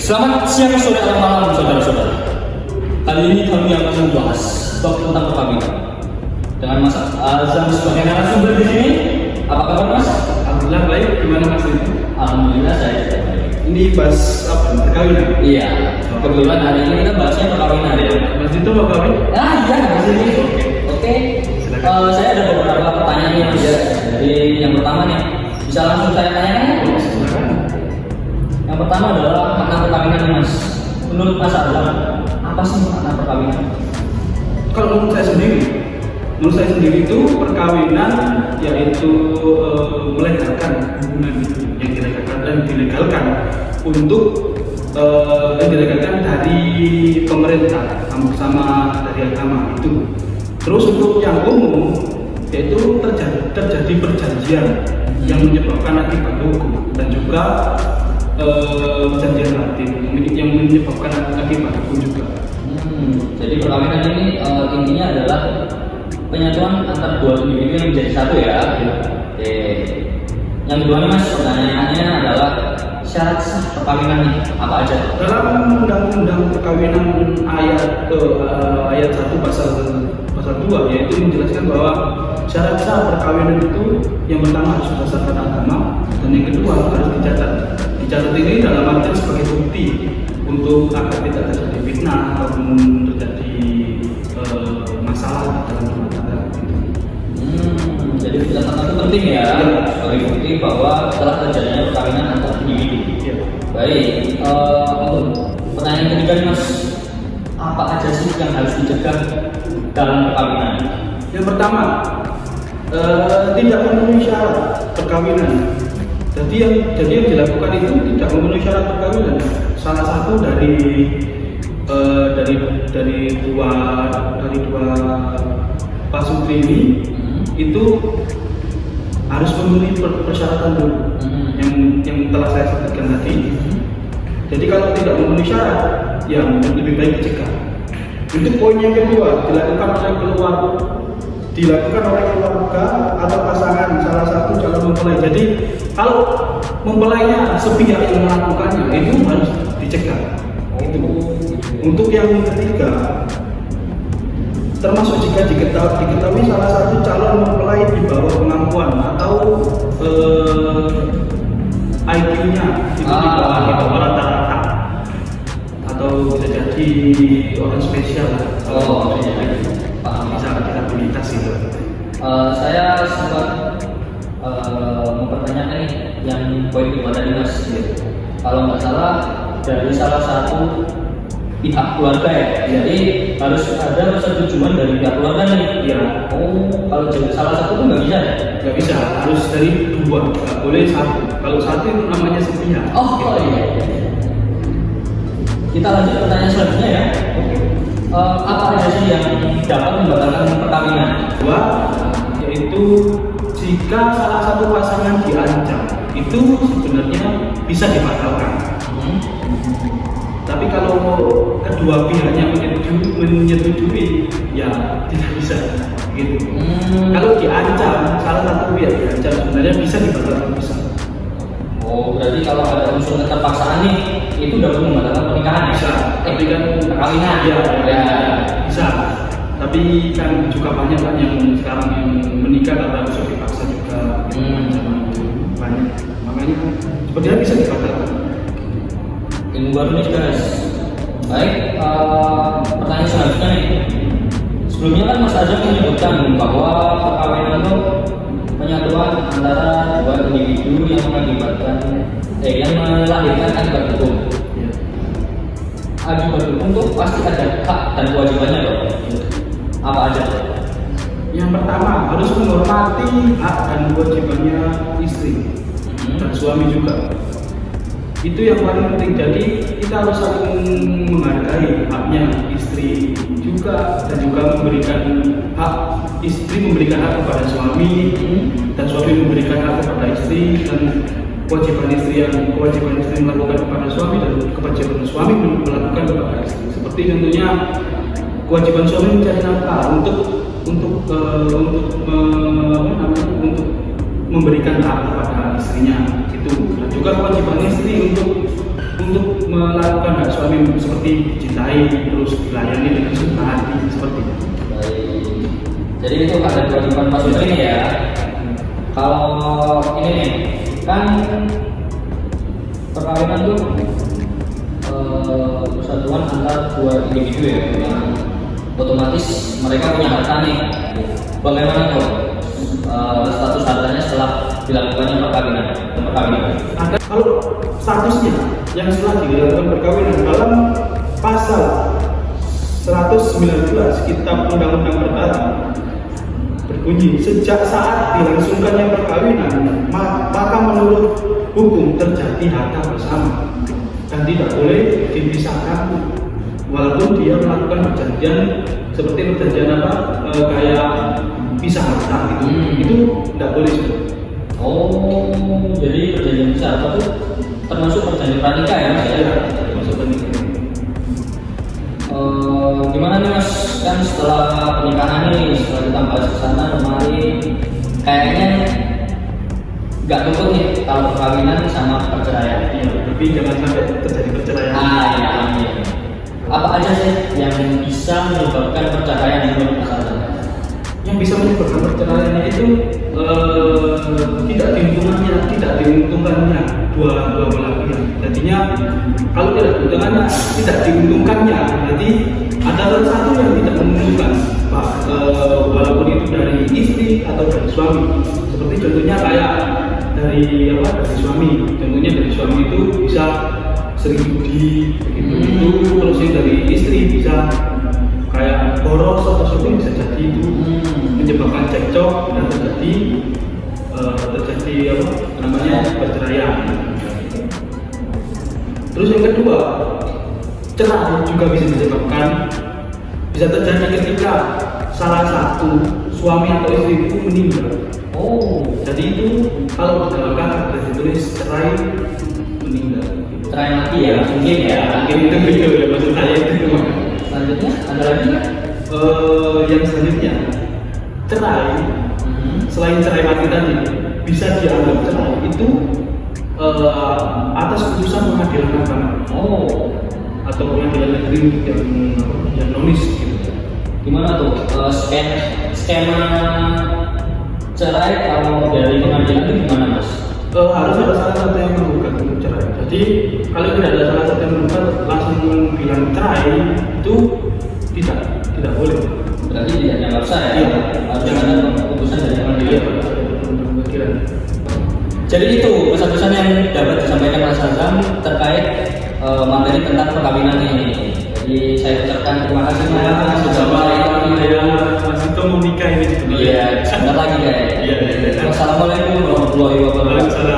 Selamat siang, sore, atau malam, saudara-saudara. Kali ini kami akan membahas bab tentang perkawinan dengan Mas Azam sebagai narasumber di sini. Apa kabar, Mas? Alhamdulillah baik. Gimana Mas ini? Alhamdulillah saya juga baik. Ini bahas apa? Perkawinan. Iya, kebetulan hari ini kita bahasnya perkawinan ya. Mas itu mau kawin? Ah iya, di sini. Oke. Saya ada beberapa pertanyaan nih, Mas. Jadi yang pertama nih, bisa langsung saya tanyakan? Silakan. Yang pertama adalah makna perkawinan nih, Mas. Menurut Mas Azam, apa sih makna perkawinan? Kalau menurut saya sendiri itu perkawinan yaitu melegalkan hubungan yang dilegalkan untuk yang dilegalkan dari pemerintah sama dari agama itu. Terus untuk yang umum yaitu terjadi perjanjian yang menyebabkan akibat hukum dan juga perjanjian batin yang menyebabkan akibat hukum juga. Jadi perkawinan ini intinya adalah penyatuan antar dua individu yang menjadi satu ya. Oke. Yang kedua nih, Mas, pertanyaannya adalah syarat sah perkawinan nih apa aja? Dalam undang-undang perkawinan ayat 1 pasal 2 yaitu menjelaskan bahwa syarat sah perkawinan itu yang pertama harus berdasarkan agama dan yang kedua harus dicatat. Dicatat ini dalam arti sebagai bukti untuk agar tidak terjadi fitnah ataupun terjadi masalah dalam rumah tangga. Jadi catatan itu penting ya, sebagai bukti bahwa telah terjadinya perkawinan antar individu. Ya. Baik, untuk pertanyaan ketiga nih, Mas, apa aja sih yang harus dicegah dalam perkawinan? Yang pertama, tidak memenuhi syarat perkawinan. Jadi yang dilakukan itu tidak memenuhi syarat perkawinan. Salah satu dari dua pasutri ini itu harus memenuhi persyaratan dulu yang telah saya sebutkan tadi. Jadi kalau tidak memenuhi syarat, yang lebih baik dicegah. Untuk poin yang kedua, dilakukan oleh keluarga atau pasangan salah satu calon mempelai. Jadi kalau mempelainya sepihak yang melakukannya itu harus dicegah. Itu. Untuk yang ketiga, termasuk jika diketahui salah satu calon mempelai di bawah kemampuan atau IQ-nya itu di bawah rata-rata atau bisa jadi orang spesial bisa disabilitas itu. Saya sempat mempertanyakan nih yang poin kedua tadi, Mas. Kalau nggak salah dari salah satu pihak keluarga ya, jadi harus ada persetujuan dari pihak keluarga nih. Iya. Kalau jadi salah satu tuh nggak bisa ya? Nggak bisa, harus dari dua, nggak boleh satu. Kalau satu itu namanya sepihak. Iya. Kita lanjut pertanyaan selanjutnya ya. Apa aja sih yang dapat membatalkan perkawinan? Dua, yaitu jika salah satu pasangan diancam, itu sebenarnya bisa dibatalkan. Tapi kalau kedua pihaknya menyetujui, ya tidak bisa gitu. Kalau diancam, salah satu pihak diancam sebenarnya bisa dibatalkan bisa. Berarti kalau ada unsur keterpaksaan nih, itu dapat membatalkan pernikahan ya? Bisa, tapi kan perkawinan. Ya, bisa. Tapi kan juga banyak kan yang sekarang yang menikah karena unsur dipaksa juga. Banyak. Makanya sebenarnya bisa dibatalkan. Ilmu baru nih, guys. Baik, pertanyaan selanjutnya nih. Sebelumnya kan Mas Azam menyebutkan bahwa perkawinan itu penyatuan antara dua individu yang melahirkan akibat hukum. Akibat hukum tuh pasti ada hak dan kewajibannya loh. Apa aja? Yang pertama harus menghormati hak dan kewajibannya istri dan suami juga. Itu yang paling penting. Jadi kita harus saling menghargai haknya istri juga dan juga memberikan hak istri memberikan hak kepada suami dan suami memberikan hak kepada istri dan kewajiban istri melakukan kepada suami dan kewajiban suami melakukan kepada istri. Seperti contohnya kewajiban suami mencari nafkah untuk memberikan hak kepada istrinya itu, dan juga kewajiban istri untuk melakukan hak suami seperti dicintai, terus dilayani dengan sepenuh hati seperti itu. Baik. Jadi itu ada kewajiban Mas Sutri nih ya. Kalau ini nih, kan perkawinan tuh persatuan antara dua individu ya, yang otomatis mereka punya harta nih. Bagaimana tuh status hartanya setelah dilakukannya perkawinan? Ada kalau statusnya yang setelah dilakukan perkawinan dalam pasal 119 Kitab Undang-Undang Perdata berbunyi, sejak saat dilangsungkannya perkawinan maka menurut hukum terjadi harta bersama dan tidak boleh dipisahkan walaupun dia melakukan perjanjian seperti perjanjian kayak pisah harta gitu. Itu tidak boleh sih. Oh, jadi perjanjian besar apa tuh termasuk perjanjian pranikah ya Mas? Ya, termasuk perjanjian. Gimana nih Mas, kan setelah pernikahan nih, setelah kita bahas kesana kemarin, kayaknya nggak luput nih kalau perkawinan sama perceraian. Iya, tapi jangan sampai terjadi perceraian. Ya, amin. Apa aja sih yang bisa menyebabkan perceraian menurut Mas Azam? Yang bisa menyebabkan perceraian itu tidak diuntungkannya dua belah pihak. Jadinya kalau tidak diuntungkannya, berarti ada salah satu yang tidak menguntungkan, walaupun itu dari istri atau dari suami. Seperti contohnya kayak dari suami. Contohnya dari suami itu bisa sering judi, begitu. Terus yang dari istri bisa kayak boros atau sesuatu, bisa jadi itu menyebabkan cekcok dan terjadi perceraian. Terus yang kedua, cerai juga bisa terjadi ketika salah satu suami atau istri itu meninggal. Oh, jadi itu kalau dalam kata ditulis cerai meninggal. cerai mati ya, mungkin ya. Mungkin itu video ya maksud saya itu. Selanjutnya ada lagi nggak? Yang selanjutnya cerai, selain cerai mati tadi bisa dianggap cerai itu atas putusan pengadilan agama atau pengadilan negeri yang nonis gitu. Gimana tuh skema cerai kalau dari pengadilan itu gimana Mas? Harus ada salah satu yang menggugat untuk cerai. Jadi kalau tidak ada salah satu yang menggugat langsung bilang cerai itu tidak boleh. Berarti tidak dianggap sah ya? Iya. Harus ada keputusan dari pengadilan. Pengadilan. Jadi itu pesan-pesan yang dapat disampaikan Mas Azam terkait materi tentang perkawinan ini. Jadi saya ucapkan terima kasih Mas sudah Mas itu mau nikah ini. Iya, sebentar lagi guys. Iya. Wassalamualaikum warahmatullahi wabarakatuh.